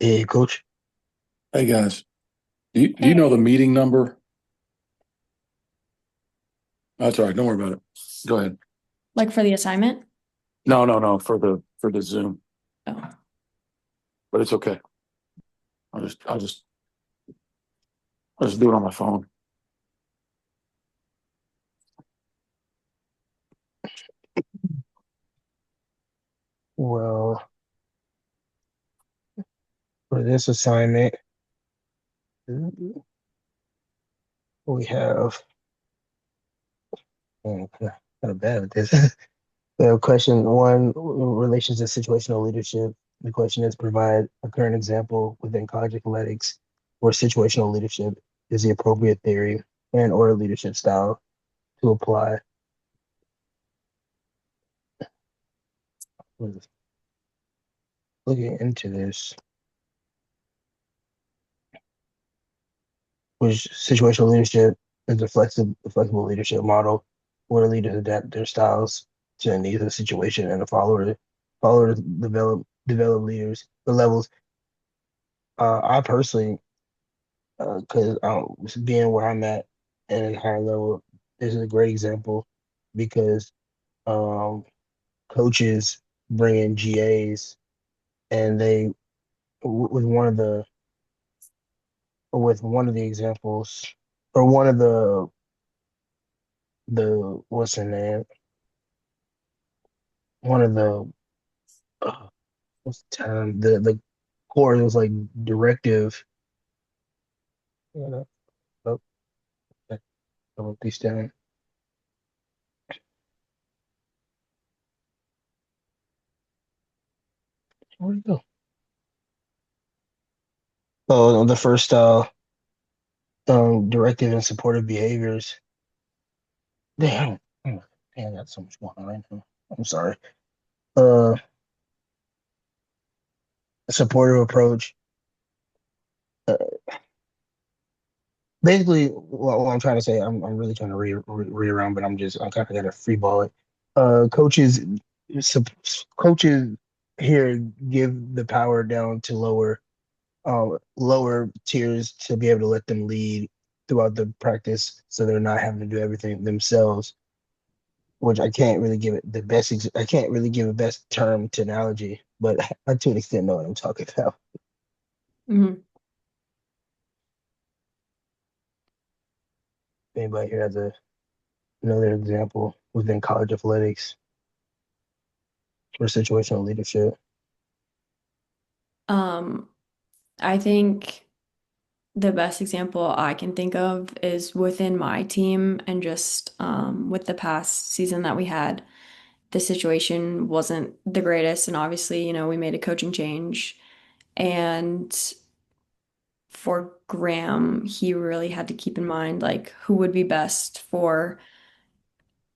Hey, coach. Hey guys, do you know the Hey, meeting number? That's all right. Don't worry about it. Go ahead. like for the assignment? No, no, no, for the Zoom, Oh, but it's okay. I'll just do it on my phone. Well, for this assignment, we have kind of bad at this. We have question one, relations to situational leadership. The question is provide a current example within college athletics where situational leadership is the appropriate theory and or leadership style to apply. Looking into this, which situational leadership is a flexible leadership model where leaders adapt their styles to the needs of the situation and the followers develop leaders the levels. I personally, because being where I'm at and in higher level, this is a great example because um, coaches bring in GAs and they with one of the examples or one of the what's her name one of the what's the term the core was like directive. You know, oh, I wrote these down. Where'd it go? Oh, the first style, directive and supportive behaviors. Damn, damn, that's so much going on right now. I'm sorry. Uh, a supportive approach. Uh, Basically, what I'm trying to say, I'm really trying to read around, but I'm kind of gonna free ball it. Coaches, sup- coaches here give the power down to lower tiers to be able to let them lead throughout the practice, so they're not having to do everything themselves. Which I can't really give it the best. I can't really give a best term to analogy, but I to an extent know what I'm talking about. hmm. Anybody here has another example within college athletics for situational leadership? Um, I think the best example I can think of is within my team and just with the past season that we had, the situation wasn't the greatest. And obviously, we made a coaching change. And for Graham, he really had to keep in mind like who would be best for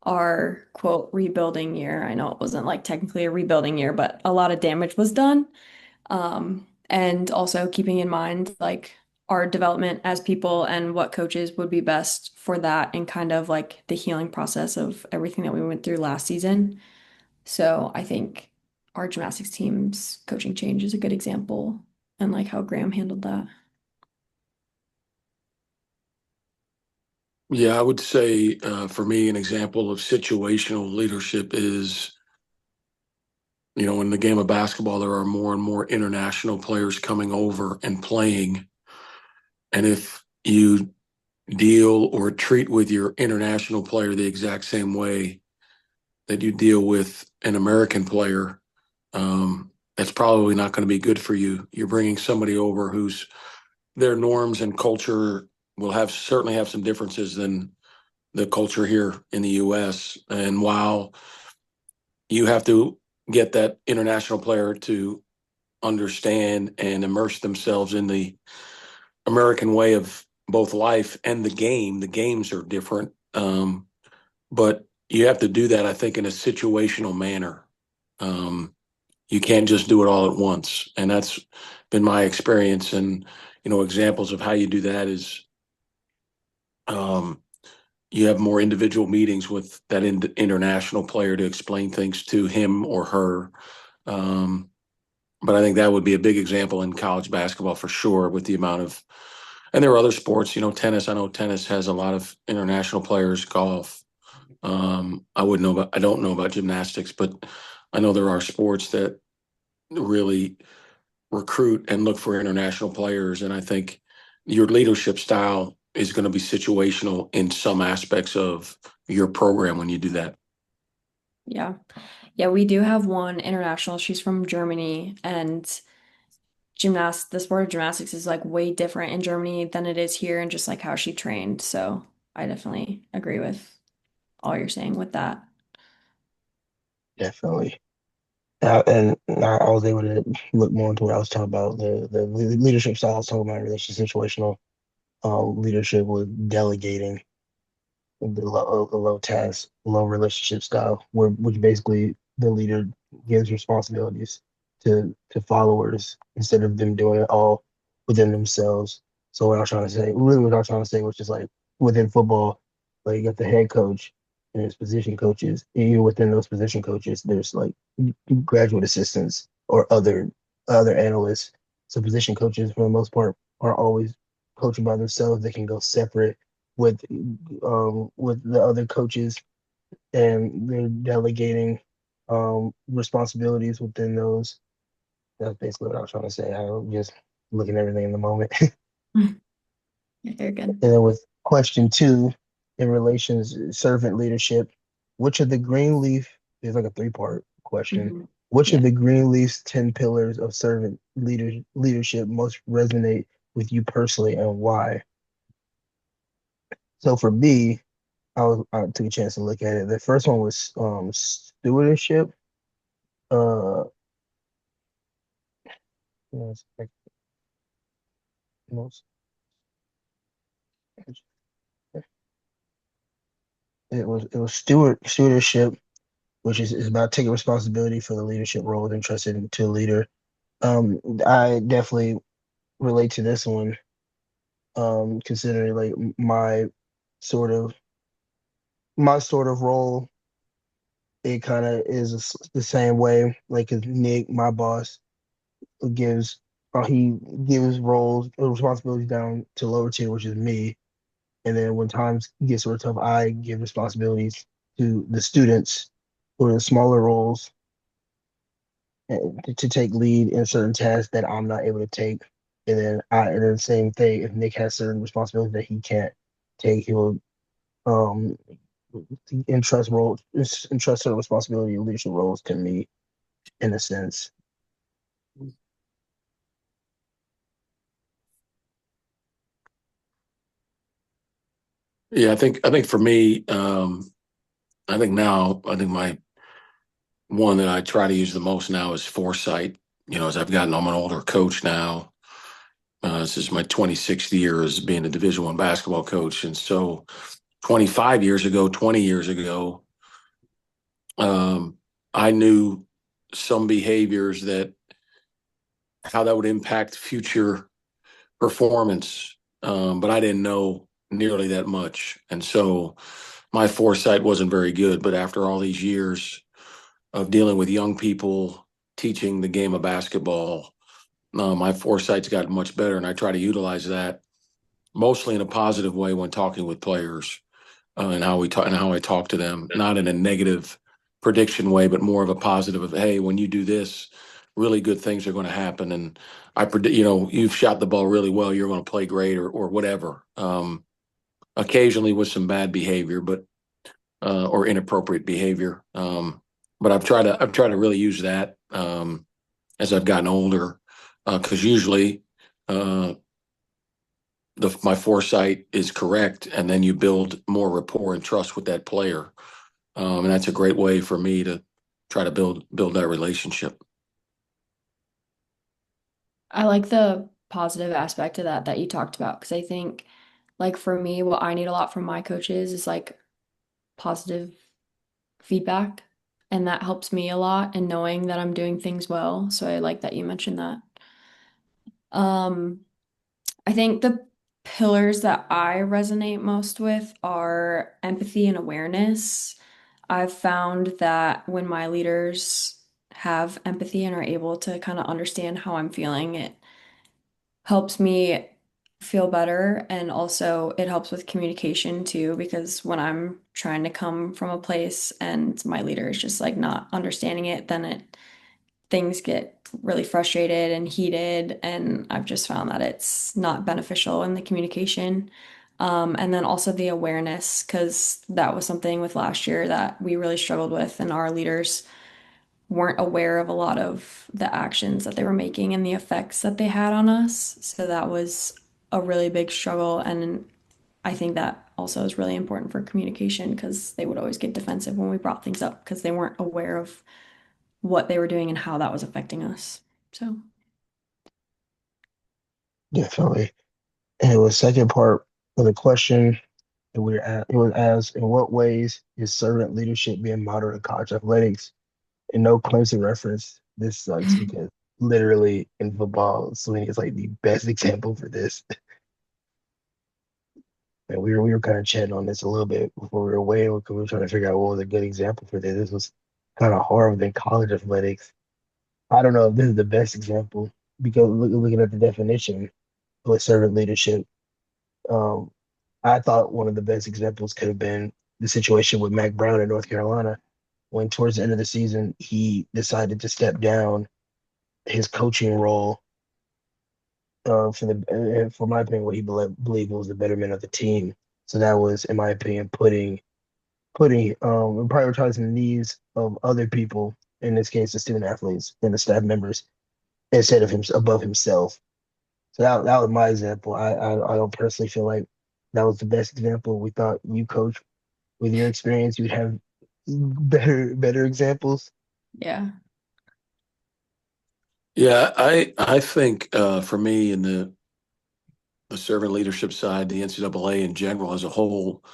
our quote rebuilding year. I know it wasn't like technically a rebuilding year, but a lot of damage was done. And also keeping in mind like our development as people and what coaches would be best for that and kind of like the healing process of everything that we went through last season. So I think our gymnastics team's coaching change is a good example and like how Graham handled that. Yeah, I would say for me, an example of situational leadership is, in the game of basketball, there are more and more international players coming over and playing. And if you deal or treat with your international player the exact same way that you deal with an American player, that's probably not going to be good for you. You're bringing somebody over whose their norms and culture will have certainly have some differences than the culture here in the U.S. And while you have to get that international player to understand and immerse themselves in the American way of both life and the games are different. But you have to do that, I think, in a situational manner. Um, you can't just do it all at once. And that's been my experience. And, examples of how you do that is um, you have more individual meetings with that international player to explain things to him or her. Um, but I think that would be a big example in college basketball for sure, with the amount of, and there are other sports, tennis. I know tennis has a lot of international players, golf. I don't know about gymnastics, but I know there are sports that really recruit and look for international players. And I think your leadership style is going to be situational in some aspects of your program when you do that. Yeah. Yeah, we do have one international. She's from Germany, and the sport of gymnastics is like way different in Germany than it is here, and just like how she trained. So I definitely agree with all you're saying with that. Definitely. And I was able to look more into what I was talking about, the leadership style I was talking about, relationship situational leadership with delegating the low task, low relationship style, which basically the leader gives responsibilities to followers instead of them doing it all within themselves. So what I was trying to say, really what I was trying to say was just like within football, like you got the head coach and his position coaches. And even within those position coaches, there's like graduate assistants or other analysts. So position coaches for the most part are always coaching by themselves. They can go separate with the other coaches, and they're delegating responsibilities within those. That's basically what I was trying to say. I was just looking at everything in the moment. Yeah, very good. And then with question two, in relations servant leadership, which of the Greenleaf is like a three-part question. Mhm. Which of Yeah. the Greenleaf's 10 pillars of servant leadership most resonate with you personally and why? So for me, I took a chance to look at it. The first one was stewardship. Uh, was like most it was stewardship, which is about taking responsibility for the leadership role entrusted to a leader. I definitely relate to this one. Considering like sort of my sort of role, it kind of is the same way. Like 'cause Nick, my boss, gives he gives roles responsibilities down to lower tier, which is me. And then when times get sort of tough, I give responsibilities to the students who are the smaller roles to take lead in certain tasks that I'm not able to take. And then same thing, if Nick has certain responsibilities that he can't take, he will um entrust certain responsibility and leadership roles to me in a sense. Yeah, I think for me, I think my one that I try to use the most now is foresight. As I'm an older coach now. This is my 26th year as being a Division One basketball coach, and so 25 years ago, 20 years ago, um, I knew some behaviors that how that would impact future performance, but I didn't know nearly that much, and so my foresight wasn't very good. But after all these years of dealing with young people, teaching the game of basketball, my foresight's gotten much better, and I try to utilize that mostly in a positive way when talking with players, and how I talk to them, not in a negative prediction way, but more of a positive of, hey, when you do this, really good things are going to happen, and I predict, you've shot the ball really well, you're going to play great, or whatever. Occasionally with some bad behavior, but or inappropriate behavior. But I've tried to really use that as I've gotten older, because usually uh, my foresight is correct, and then you build more rapport and trust with that player, and that's a great way for me to try to build that relationship. I like the positive aspect of that you talked about, because I think like for me, what I need a lot from my coaches is like positive feedback, and that helps me a lot in knowing that I'm doing things well. So I like that you mentioned that. Um, I think pillars that I resonate most with are empathy and awareness. I've found that when my leaders have empathy and are able to kind of understand how I'm feeling, it helps me feel better. And also, it helps with communication too, because when I'm trying to come from a place and my leader is just like not understanding it, then things get really frustrated and heated, and I've just found that it's not beneficial in the communication. And then also the awareness, because that was something with last year that we really struggled with, and our leaders weren't aware of a lot of the actions that they were making and the effects that they had on us. So that was a really big struggle. And I think that also is really important for communication because they would always get defensive when we brought things up because they weren't aware of what they were doing and how that was affecting us. So, Definitely. And the second part of the question that we were at, it was asked, in what ways is servant leadership being modeled in college athletics? And no Clemson reference. This sucks because literally in football, Sweeney is like the best example for this. And we were kind of chatting on this a little bit before we were away because we were trying to figure out what was a good example for this. This was kind of hard than college athletics. I don't know if this is the best example because looking at the definition of servant leadership, um, I thought one of the best examples could have been the situation with Mac Brown in North Carolina when towards the end of the season he decided to step down his coaching role for my opinion what he believed was the betterment of the team. So that was, in my opinion, putting and prioritizing the needs of other people, in this case the student athletes and the staff members, instead of him above himself. So that was my example. I don't personally feel like that was the best example. We thought you, coach, with your experience, you'd have better examples. yeah. Yeah, I think for me in the servant leadership side, the NCAA in general as a whole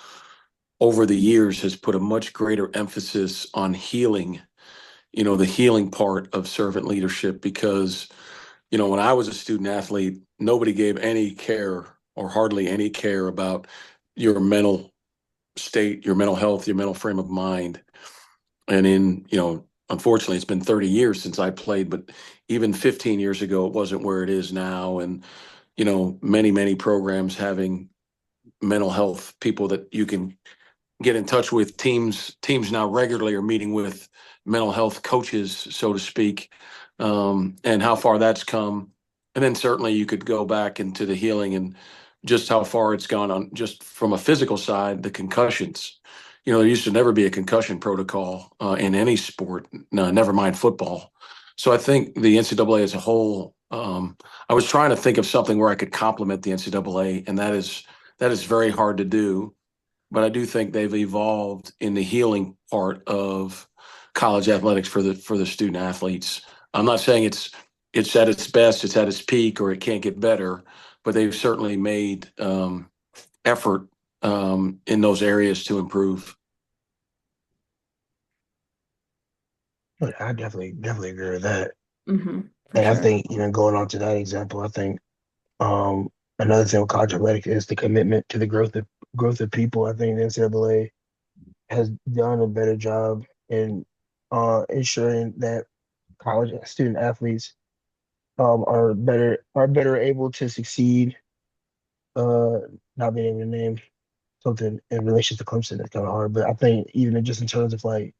over the years has put a much greater emphasis on healing, the healing part of servant leadership because, when I was a student athlete, nobody gave any care or hardly any care about your mental state, your mental health, your mental frame of mind. And unfortunately, it's been 30 years since I played, but even 15 years ago, it wasn't where it is now. And, many, many programs having mental health people that you can get in touch with. Teams now regularly are meeting with mental health coaches, so to speak, and how far that's come. And then certainly you could go back into the healing and just how far it's gone on just from a physical side, the concussions. There used to never be a concussion protocol in any sport, no, never mind football. So I think the NCAA as a whole, I was trying to think of something where I could complement the NCAA, and that is very hard to do, but I do think they've evolved in the healing part of college athletics for the student athletes. I'm not saying it's at its best, it's at its peak, or it can't get better, but they've certainly made effort in those areas to improve. But I definitely agree with that. For And I sure. think, going on to that example, I think another thing with college athletics is the commitment to the growth of people. I think the NCAA has done a better job in ensuring that college student athletes are better able to succeed. Uh, Not being able to name something in relation to Clemson is kind of hard, but I think even just in terms of like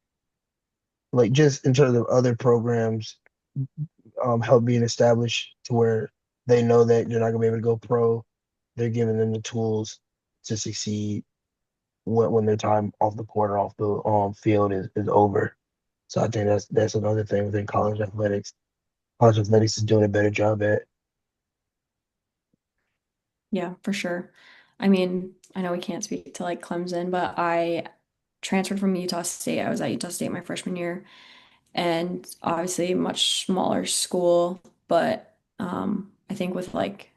just in terms of other programs, help being established to where they know that you're not gonna be able to go pro. They're giving them the tools to succeed when their time off the court or off the field is over. So I think that's another thing within college athletics. College athletics is doing a better job at. Yeah, for sure. I mean, I know we can't speak to like Clemson, but I transferred from Utah State. I was at Utah State my freshman year, and obviously much smaller school, but I think with like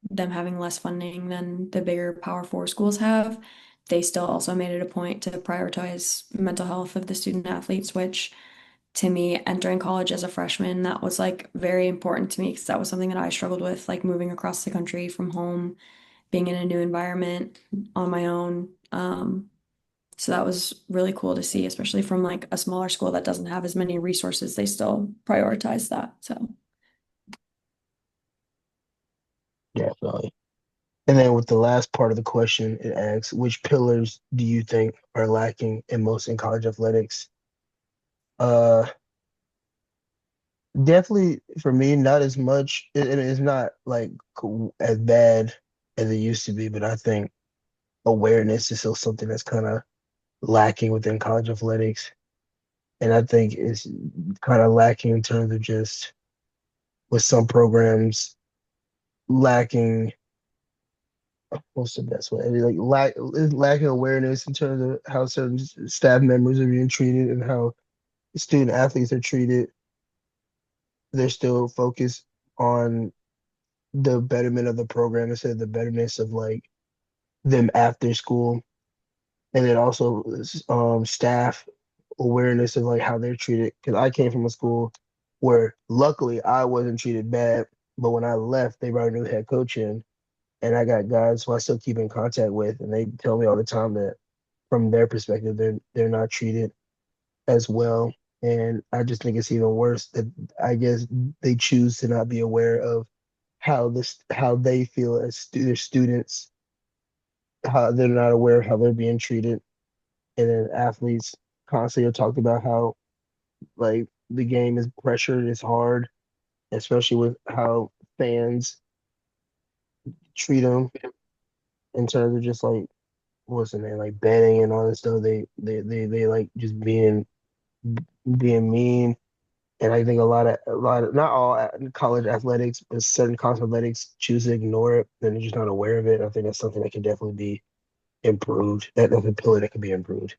them having less funding than the bigger Power Four schools have, they still also made it a point to prioritize mental health of the student athletes, which to me, entering college as a freshman, that was like very important to me because that was something that I struggled with, like moving across the country from home being in a new environment on my own. So that was really cool to see, especially from like a smaller school that doesn't have as many resources. They still prioritize that. So Definitely. And then with the last part of the question, it asks, which pillars do you think are lacking in most in college athletics? Uh, Definitely for me, not as much. It is not like as bad as it used to be, but I think awareness is still something that's kind of lacking within college athletics. And I think it's kind of lacking in terms of just with some programs lacking, what's the best way? I mean, like lacking awareness in terms of how certain staff members are being treated and how student athletes are treated. They're still focused on the betterment of the program instead of the betterness of like them after school. And then also staff awareness of like how they're treated. Because I came from a school where luckily I wasn't treated bad, but when I left, they brought a new head coach in, and I got guys who I still keep in contact with, and they tell me all the time that from their perspective, they're not treated as well. And I just think it's even worse that I guess they choose to not be aware of how they feel as their students, how they're not aware of how they're being treated. And then athletes constantly are talked about how like the game is pressured, it's hard, especially with how fans treat them in terms of just like what's the name, like betting and all this stuff. They like just being mean. And I think a lot of not all college athletics, but certain college athletics choose to ignore it and they're just not aware of it. I think that's something that can definitely be improved. That's a pillar that can be improved.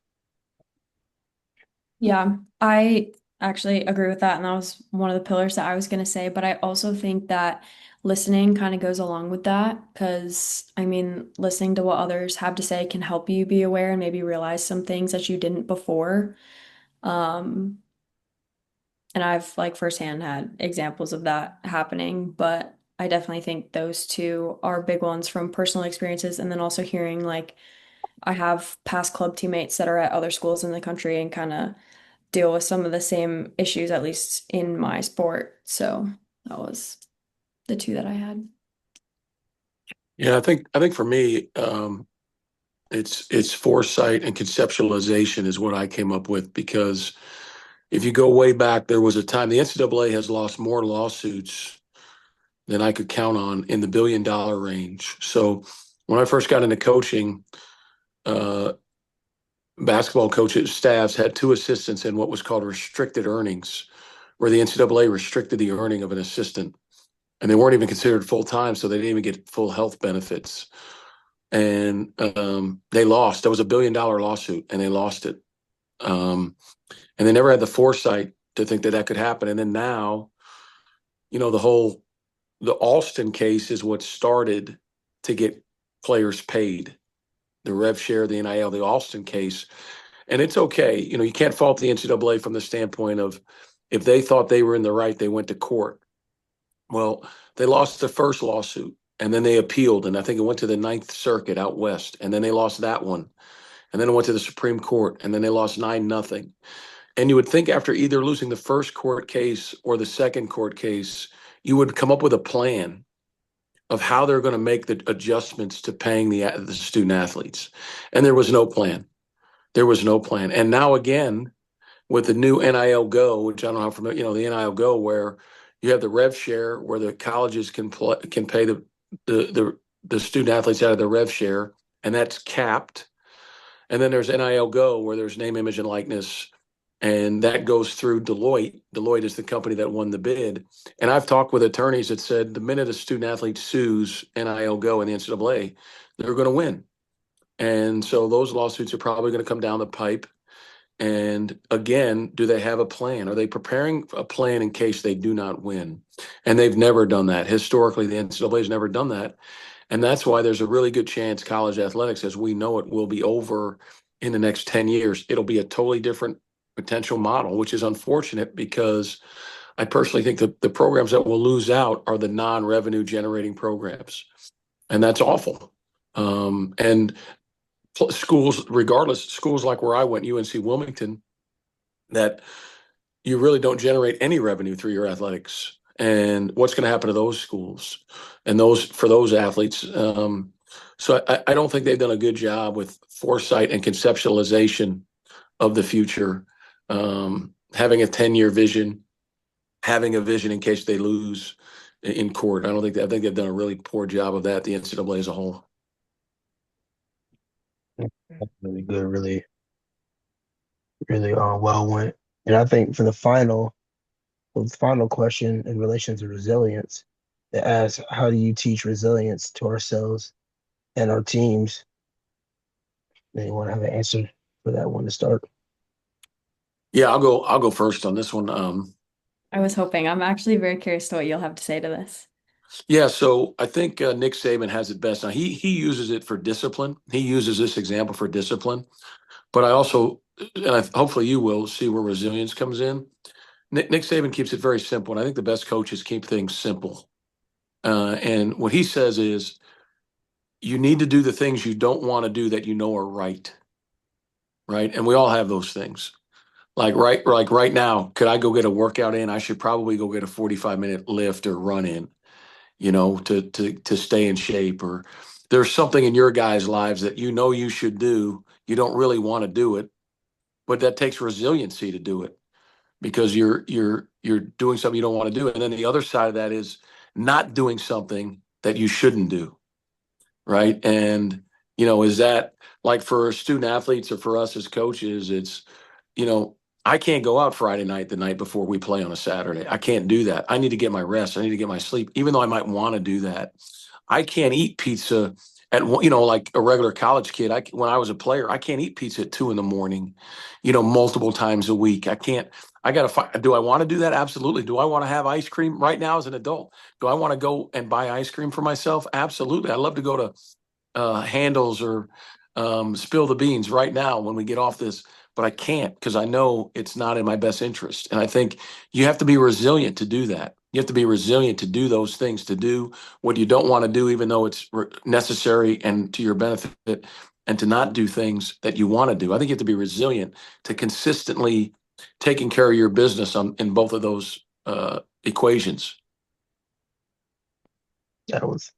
yeah, I actually agree with that. And that was one of the pillars that I was going to say. But I also think that listening kind of goes along with that because, I mean, listening to what others have to say can help you be aware and maybe realize some things that you didn't before. Um, and I've like firsthand had examples of that happening, but I definitely think those two are big ones from personal experiences. And then also hearing like I have past club teammates that are at other schools in the country and kind of deal with some of the same issues, at least in my sport. So that was the two that I had. Yeah, I think for me, it's foresight and conceptualization is what I came up with because if you go way back, there was a time the NCAA has lost more lawsuits than I could count on in the billion-dollar range. So when I first got into coaching, uh, basketball coaches, staffs had two assistants in what was called restricted earnings, where the NCAA restricted the earning of an assistant. And they weren't even considered full time, so they didn't even get full health benefits. And they lost. There was a $1 billion lawsuit, and they lost it. And they never had the foresight to think that that could happen. And then now, the Alston case is what started to get players paid. The rev share, the NIL, the Alston case. And it's okay. You can't fault the NCAA from the standpoint of if they thought they were in the right, they went to court. Well, they lost the first lawsuit and then they appealed. And I think it went to the Ninth Circuit out west. And then they lost that one. And then it went to the Supreme Court and then they lost 9-0. And you would think after either losing the first court case or the second court case, you would come up with a plan of how they're going to make the adjustments to paying the student athletes. And there was no plan. There was no plan. And now again, with the new NIL Go, which I don't know how familiar, the NIL Go, where you have the rev share, where the colleges can pay the student athletes out of the rev share, and that's capped. And then there's NIL Go, where there's name, image, and likeness, and that goes through Deloitte. Deloitte is the company that won the bid. And I've talked with attorneys that said the minute a student athlete sues NIL Go and the NCAA, they're going to win. And so those lawsuits are probably going to come down the pipe. And again, do they have a plan? Are they preparing a plan in case they do not win? And they've never done that. Historically, the NCAA has never done that. And that's why there's a really good chance college athletics, as we know it, will be over in the next 10 years. It'll be a totally different potential model, which is unfortunate because I personally think that the programs that will lose out are the non-revenue generating programs. And that's awful. And schools, regardless, schools like where I went, UNC Wilmington, that you really don't generate any revenue through your athletics. And what's going to happen to those schools and those for those athletes? So I don't think they've done a good job with foresight and conceptualization of the future. Having a 10-year vision, having a vision in case they lose in court. I think they've done a really poor job of that, the NCAA as a whole. Really good, really, really well went. And I think for the final question in relation to resilience, it asks, how do you teach resilience to ourselves and our teams? Anyone have an answer for that one to start? Yeah, I'll go first on this one. I was hoping. I'm actually very curious to what you'll have to say to this. Yeah, so I think Nick Saban has it best. Now he uses it for discipline. He uses this example for discipline. But I also, hopefully you will see where resilience comes in. Nick Saban keeps it very simple, and I think the best coaches keep things simple. And what he says is, you need to do the things you don't want to do that you know are right, right? And we all have those things. Like right now, could I go get a workout in? I should probably go get a 45-minute lift or run in, to stay in shape. Or there's something in your guys' lives that you know you should do. You don't really want to do it, but that takes resiliency to do it because you're doing something you don't want to do. And then the other side of that is not doing something that you shouldn't do, right? And is that like for student athletes or for us as coaches, it's you know, I can't go out Friday night the night before we play on a Saturday. I can't do that. I need to get my rest. I need to get my sleep, even though I might want to do that. I can't eat pizza like a regular college kid. When I was a player, I can't eat pizza at 2 in the morning, multiple times a week. I can't. I gotta find. Do I want to do that? Absolutely. Do I want to have ice cream right now as an adult? Do I want to go and buy ice cream for myself? Absolutely. I love to go to handles or spill the beans right now when we get off this, but I can't because I know it's not in my best interest. And I think you have to be resilient to do that. You have to be resilient to do those things, to do what you don't want to do, even though it's necessary and to your benefit, and to not do things that you want to do. I think you have to be resilient to consistently taking care of your business in both of those equations. That was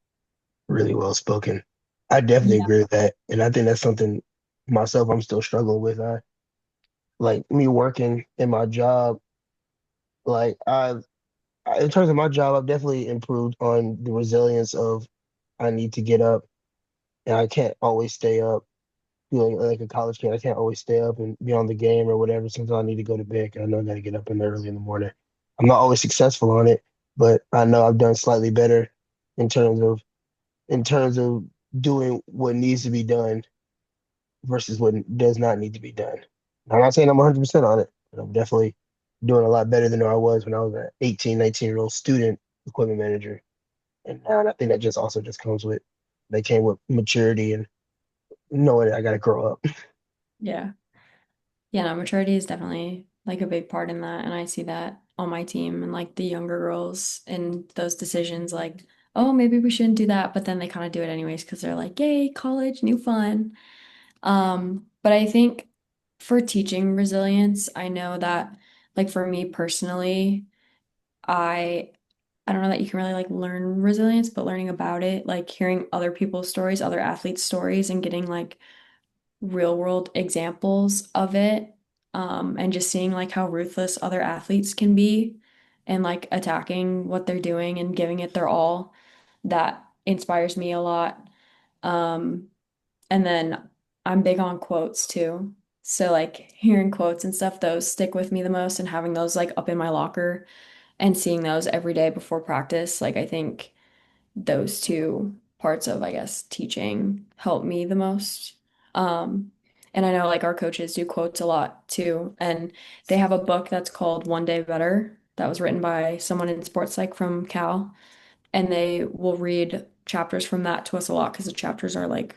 really well spoken. I definitely Yeah. agree with that. And I think that's something myself I'm still struggling with. I like me working in my job, like in terms of my job, I've definitely improved on the resilience of I need to get up and I can't always stay up. Feeling like a college kid, I can't always stay up and be on the game or whatever. Sometimes I need to go to bed 'cause I know I got to get up in there early in the morning. I'm not always successful on it, but I know I've done slightly better in terms of doing what needs to be done versus what does not need to be done. I'm not saying I'm 100% on it, but I'm definitely doing a lot better than I was when I was an 18, 19-year-old student equipment manager. And I think that just also just comes with, they came with maturity and knowing that I got to grow up. Yeah. Yeah, no, maturity is definitely like a big part in that. And I see that on my team and like the younger girls and those decisions like, oh, maybe we shouldn't do that. But then they kind of do it anyways because they're like, yay, college, new fun. But I think for teaching resilience, I know that like for me personally, I I don't know that you can really like learn resilience, but learning about it, like hearing other people's stories, other athletes' stories, and getting like real world examples of it, and just seeing like how ruthless other athletes can be and like attacking what they're doing and giving it their all, that inspires me a lot. Um, and then I'm big on quotes too. So like hearing quotes and stuff, those stick with me the most and having those like up in my locker and seeing those every day before practice, like I think those two parts of, I guess, teaching help me the most. Um, and I know like our coaches do quotes a lot too. And they have a book that's called One Day Better that was written by someone in sports psych from Cal. And they will read chapters from that to us a lot because the chapters are like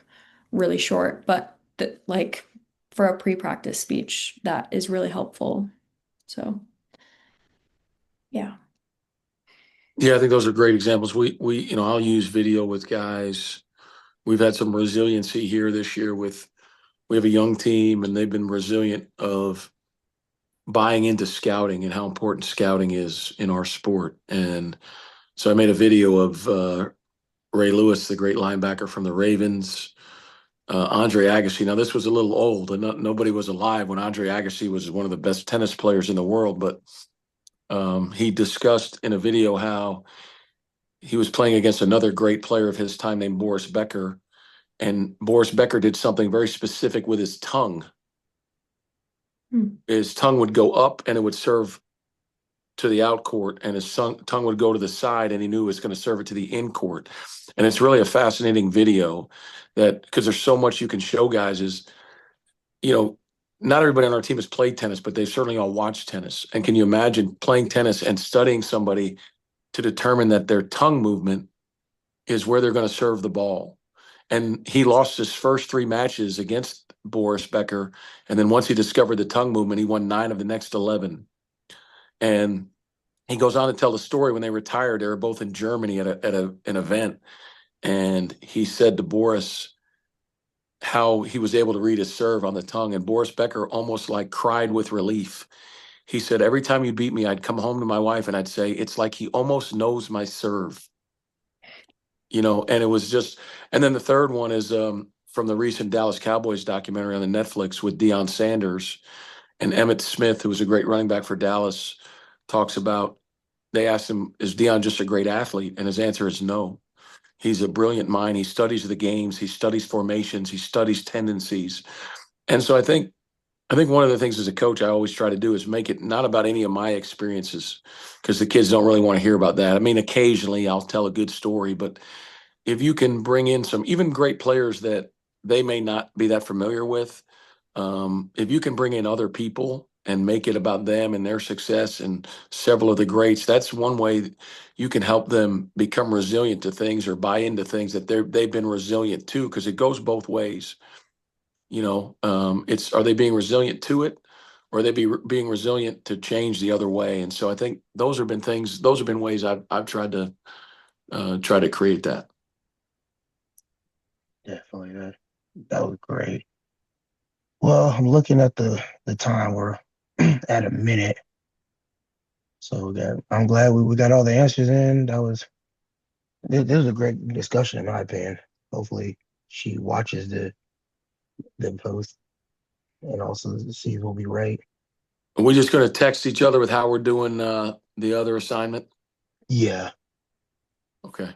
really short, but like for a pre-practice speech, that is really helpful. So, yeah. Yeah, I think those are great examples. I'll use video with guys we've had some resiliency here this year we have a young team and they've been resilient of buying into scouting and how important scouting is in our sport. And so I made a video of Ray Lewis, the great linebacker from the Ravens, Andre Agassi. Now, this was a little old, and nobody was alive when Andre Agassi was one of the best tennis players in the world. But he discussed in a video how he was playing against another great player of his time named Boris Becker. And Boris Becker did something very specific with his tongue. His tongue would go up and it would serve to the out court, and his tongue would go to the side, and he knew he was going to serve it to the in court. And it's really a fascinating video that, because there's so much you can show guys, is, not everybody on our team has played tennis, but they certainly all watched tennis. And can you imagine playing tennis and studying somebody to determine that their tongue movement is where they're going to serve the ball? And he lost his first 3 matches against Boris Becker. And then once he discovered the tongue movement, he won 9 of the next 11. And he goes on to tell the story when they retired. They were both in Germany at an event. And he said to Boris how he was able to read his serve on the tongue. And Boris Becker almost like cried with relief. He said, every time you beat me, I'd come home to my wife and I'd say, it's like he almost knows my serve. And it was just, and then the third one is from the recent Dallas Cowboys documentary on the Netflix with Deion Sanders, and Emmitt Smith, who was a great running back for Dallas, talks about, they asked him, is Deion just a great athlete? And his answer is no. He's a brilliant mind. He studies the games. He studies formations. He studies tendencies. And so I think one of the things as a coach I always try to do is make it not about any of my experiences, because the kids don't really want to hear about that. I mean, occasionally I'll tell a good story, but if you can bring in some even great players that they may not be that familiar with, if you can bring in other people and make it about them and their success and several of the greats, that's one way you can help them become resilient to things or buy into things that they've been resilient to, because it goes both ways. It's, are they being resilient to it, or are they being resilient to change the other way? And so I think those have been ways I've tried to create that. Definitely, that was great. Well, I'm looking at the time. We're at a minute. So I'm glad we got all the answers in. This was a great discussion in my opinion. Hopefully she watches the post and also sees we'll be right. Are we just going to text each other with how we're doing the other assignment? Yeah. Okay.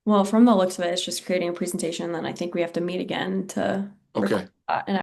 Well, from the looks of it, it's just creating a presentation. Then I think we have to meet again to Okay. and